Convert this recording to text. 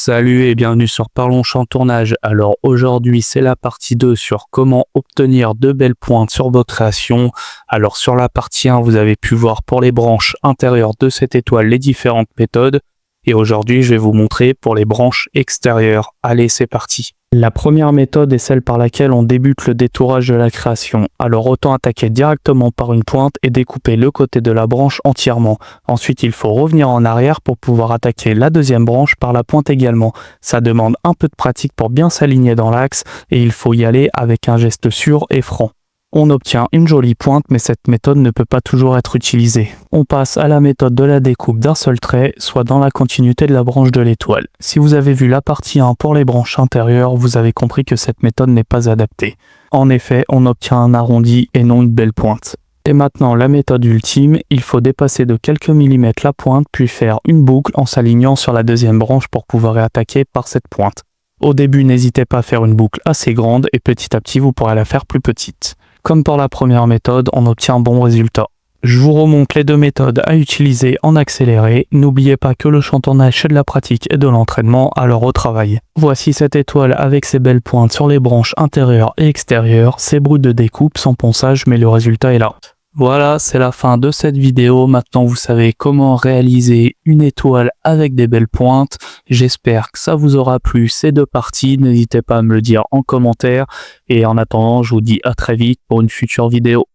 Salut et bienvenue sur Parlons Champ Tournage. Alors aujourd'hui c'est la partie 2 sur comment obtenir de belles pointes sur vos créations. Alors sur la partie 1 vous avez pu voir pour les branches intérieures de cette étoile les différentes méthodes. Et aujourd'hui je vais vous montrer pour les branches extérieures. Allez c'est parti. La première méthode est celle par laquelle on débute le détourage de la création. Alors autant attaquer directement par une pointe et découper le côté de la branche entièrement. Ensuite il faut revenir en arrière pour pouvoir attaquer la deuxième branche par la pointe également. Ça demande un peu de pratique pour bien s'aligner dans l'axe et il faut y aller avec un geste sûr et franc. On obtient une jolie pointe, mais cette méthode ne peut pas toujours être utilisée. On passe à la méthode de la découpe d'un seul trait, soit dans la continuité de la branche de l'étoile. Si vous avez vu la partie 1 pour les branches intérieures, vous avez compris que cette méthode n'est pas adaptée. En effet, on obtient un arrondi et non une belle pointe. Et maintenant la méthode ultime, il faut dépasser de quelques millimètres la pointe, puis faire une boucle en s'alignant sur la deuxième branche pour pouvoir attaquer par cette pointe. Au début, n'hésitez pas à faire une boucle assez grande et petit à petit vous pourrez la faire plus petite. Comme pour la première méthode, on obtient un bon résultat. Je vous remonte les deux méthodes à utiliser en accéléré. N'oubliez pas que le champ tournage c'est de la pratique et de l'entraînement, alors au travail. Voici cette étoile avec ses belles pointes sur les branches intérieures et extérieures. C'est brut de découpe, sans ponçage, mais le résultat est là. Voilà, c'est la fin de cette vidéo. Maintenant, vous savez comment réaliser une étoile avec des belles pointes. J'espère que ça vous aura plu ces deux parties. N'hésitez pas à me le dire en commentaire. Et en attendant, je vous dis à très vite pour une future vidéo.